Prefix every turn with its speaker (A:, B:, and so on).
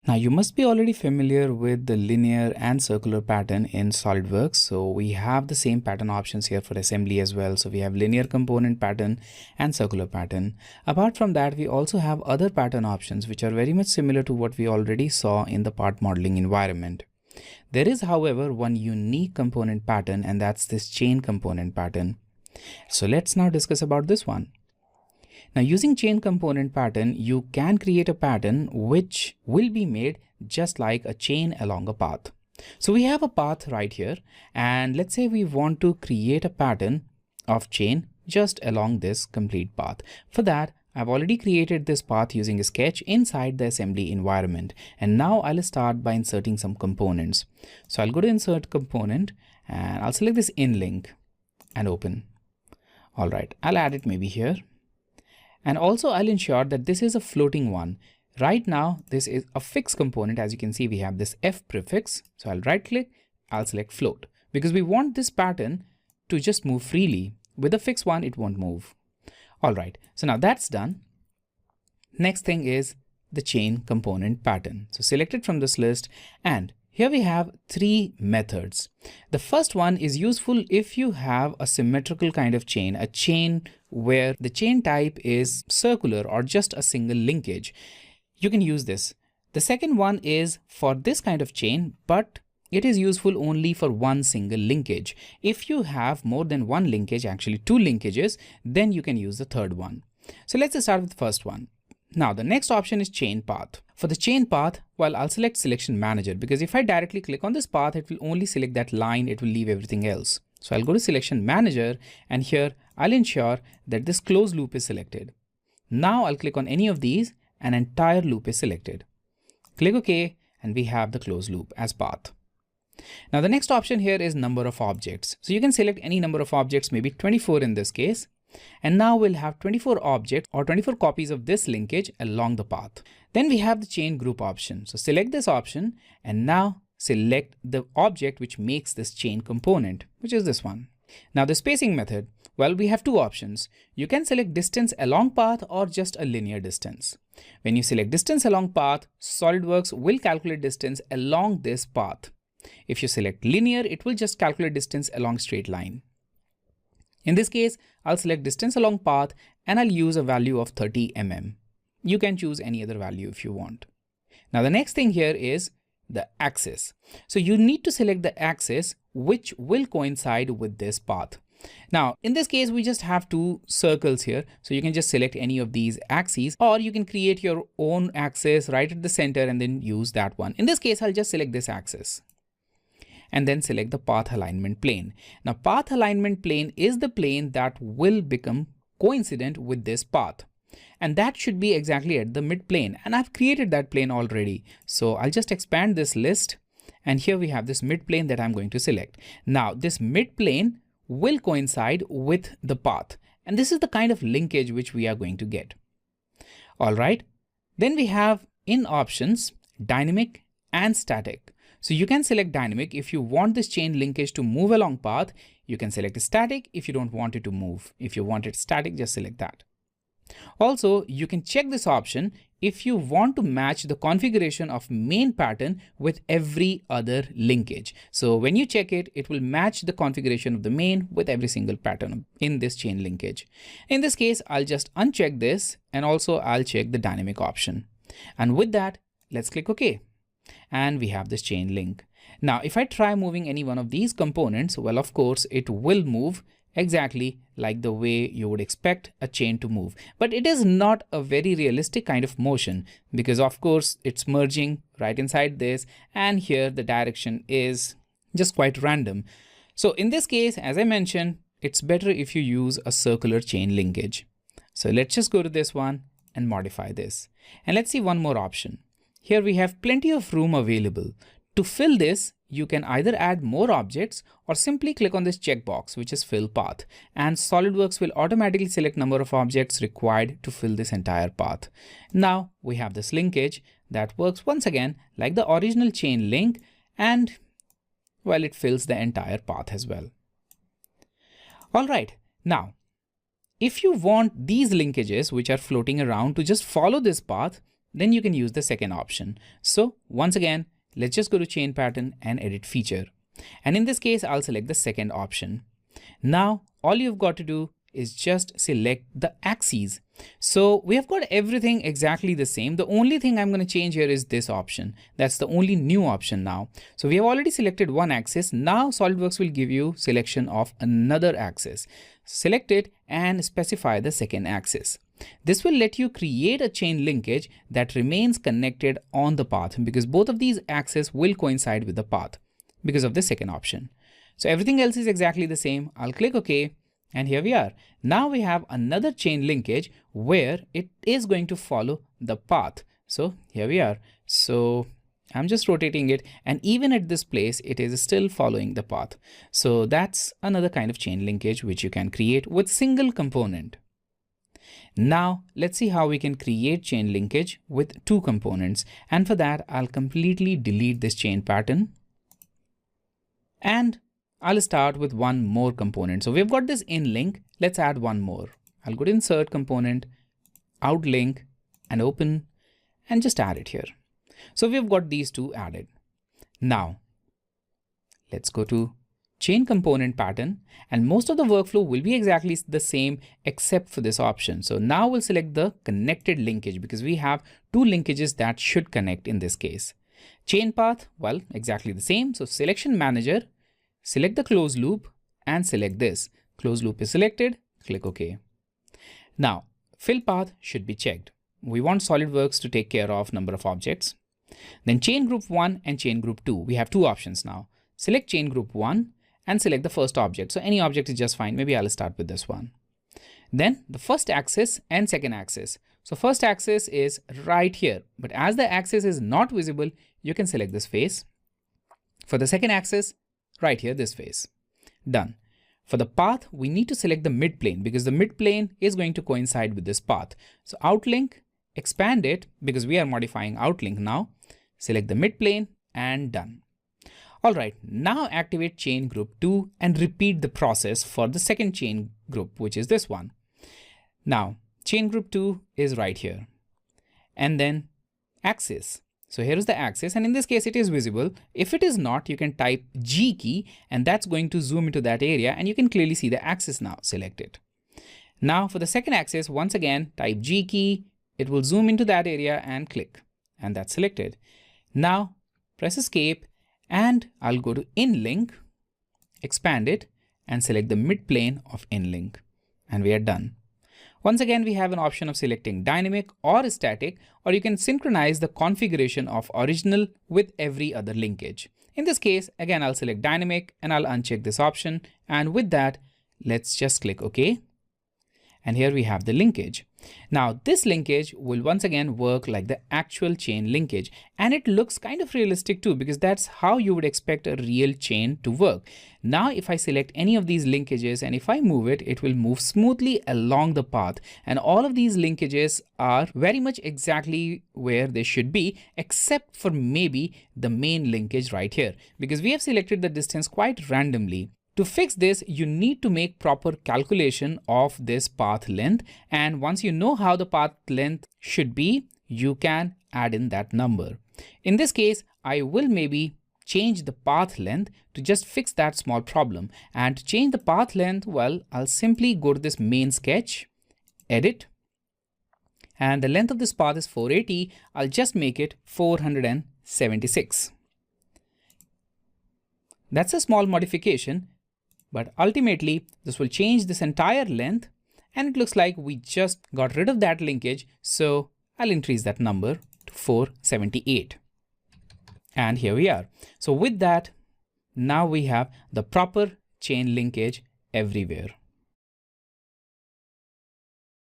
A: Now you must be already familiar with the linear and circular pattern in SolidWorks. So we have the same pattern options here for assembly as well. So we have linear component pattern and circular pattern. Apart from that, we also have other pattern options which are very much similar to what we already saw in the part modeling environment. There is, however, one unique component pattern, and that's this chain component pattern. So let's now discuss about this one. Now using chain component pattern, you can create a pattern which will be made just like a chain along a path. So we have a path right here, and let's say we want to create a pattern of chain just along this complete path. For that, I've already created this path using a sketch inside the assembly environment. And now I'll start by inserting some components. So I'll go to insert component and I'll select this in link and open. All right, I'll add it maybe here. And also I'll ensure that this is a floating one. Right now, this is a fixed component. As you can see, we have this F prefix. So I'll right click, I'll select float because we want this pattern to just move freely. With a fixed one, it won't move. All right, so now that's done. Next thing is the chain component pattern. So select it from this list, and here we have three methods. The first one is useful if you have a symmetrical kind of chain, a chain where the chain type is circular or just a single linkage. You can use this. The second one is for this kind of chain, but it is useful only for one single linkage. If you have more than one linkage, actually two linkages, then you can use the third one. So let's start with the first one. Now the next option is chain path. For the chain path, well, I'll select selection manager because if I directly click on this path, it will only select that line, it will leave everything else. So I'll go to selection manager, and here I'll ensure that this closed loop is selected. Now I'll click on any of these, an entire loop is selected. Click OK, and we have the closed loop as path. Now the next option here is number of objects. So you can select any number of objects, maybe 24 in this case. And now we'll have 24 objects or 24 copies of this linkage along the path. Then we have the chain group option. So select this option and now select the object which makes this chain component, which is this one. Now the spacing method, well, we have two options. You can select distance along path or just a linear distance. When you select distance along path, SolidWorks will calculate distance along this path. If you select linear, it will just calculate distance along straight line. In this case, I'll select distance along path and I'll use a value of 30 mm. You can choose any other value if you want. Now the next thing here is the axis. So you need to select the axis which will coincide with this path. Now in this case, we just have two circles here. So you can just select any of these axes, or you can create your own axis right at the center and then use that one. In this case, I'll just select this axis and then select the path alignment plane. Now path alignment plane is the plane that will become coincident with this path. And that should be exactly at the mid plane. And I've created that plane already. So I'll just expand this list. And here we have this mid plane that I'm going to select. Now this mid plane will coincide with the path. And this is the kind of linkage which we are going to get. All right. Then we have in options, dynamic and static. So you can select dynamic if you want this chain linkage to move along path. You can select static if you don't want it to move. If you want it static, just select that. Also, you can check this option if you want to match the configuration of main pattern with every other linkage. So when you check it, it will match the configuration of the main with every single pattern in this chain linkage. In this case, I'll just uncheck this, and also I'll check the dynamic option. And with that, let's click OK. And we have this chain link. Now, if I try moving any one of these components, well, of course, it will move exactly like the way you would expect a chain to move. But it is not a very realistic kind of motion because, of course, it's merging right inside this. And here the direction is just quite random. So in this case, as I mentioned, it's better if you use a circular chain linkage. So let's just go to this one and modify this. And let's see one more option. Here we have plenty of room available. To fill this, you can either add more objects or simply click on this checkbox, which is fill path, and SolidWorks will automatically select number of objects required to fill this entire path. Now we have this linkage that works once again like the original chain link, and well, it fills the entire path as well. All right, now if you want these linkages which are floating around to just follow this path, then you can use the second option. So once again, let's just go to chain pattern and edit feature. And in this case, I'll select the second option. Now, all you've got to do is just select the axes. So we have got everything exactly the same. The only thing I'm going to change here is this option. That's the only new option now. So we have already selected one axis. Now SolidWorks will give you selection of another axis. Select it and specify the second axis. This will let you create a chain linkage that remains connected on the path, because both of these axes will coincide with the path because of the second option. So everything else is exactly the same. I'll click OK. And here we are. Now we have another chain linkage where it is going to follow the path. So here we are. So I'm just rotating it, and even at this place, it is still following the path. So that's another kind of chain linkage which you can create with single component. Now let's see how we can create chain linkage with two components. And for that, I'll completely delete this chain pattern. And I'll start with one more component. So we've got this in link. Let's add one more. I'll go to insert component, out link, and open, and just add it here. So we've got these two added. Now let's go to chain component pattern, and most of the workflow will be exactly the same except for this option. So now we'll select the connected linkage because we have two linkages that should connect in this case. Chain path, well, exactly the same. So selection manager, select the closed loop and select this. Closed loop is selected, click OK. Now, fill path should be checked. We want SolidWorks to take care of number of objects. Then chain group 1 and chain group 2. We have two options now. Select chain group 1 and select the first object. So any object is just fine. Maybe I'll start with this one. Then the first axis and second axis. So first axis is right here, but as the axis is not visible, you can select this face. For the second axis, right here, this face. Done. For the path, we need to select the mid plane because the mid plane is going to coincide with this path. So outlink, expand it because we are modifying outlink now. Select the mid plane and done. All right, now activate chain group 2 and repeat the process for the second chain group, which is this one. Now, chain group 2 is right here. And then axis. So here is the axis, and in this case it is visible. If it is not, you can type G key and that's going to zoom into that area and you can clearly see the axis now. Select it. Now for the second axis, once again type G key, it will zoom into that area and click, and that's selected. Now press escape and I'll go to InLink, expand it and select the mid plane of InLink, and we are done. Once again, we have an option of selecting dynamic or static, or you can synchronize the configuration of original with every other linkage. In this case, again, I'll select dynamic and I'll uncheck this option. And with that, let's just click OK. And here we have the linkage. Now this linkage will once again work like the actual chain linkage, and it looks kind of realistic too because that's how you would expect a real chain to work. Now if I select any of these linkages and if I move it, it will move smoothly along the path, and all of these linkages are very much exactly where they should be except for maybe the main linkage right here because we have selected the distance quite randomly. To fix this, you need to make proper calculation of this path length, and once you know how the path length should be, you can add in that number. In this case, I will maybe change the path length to just fix that small problem. And to change the path length, well, I'll simply go to this main sketch, edit, and the length of this path is 480. I'll just make it 476. That's a small modification, but ultimately this will change this entire length, and it looks like we just got rid of that linkage. So I'll increase that number to 478. And here we are. So with that, now we have the proper chain linkage everywhere.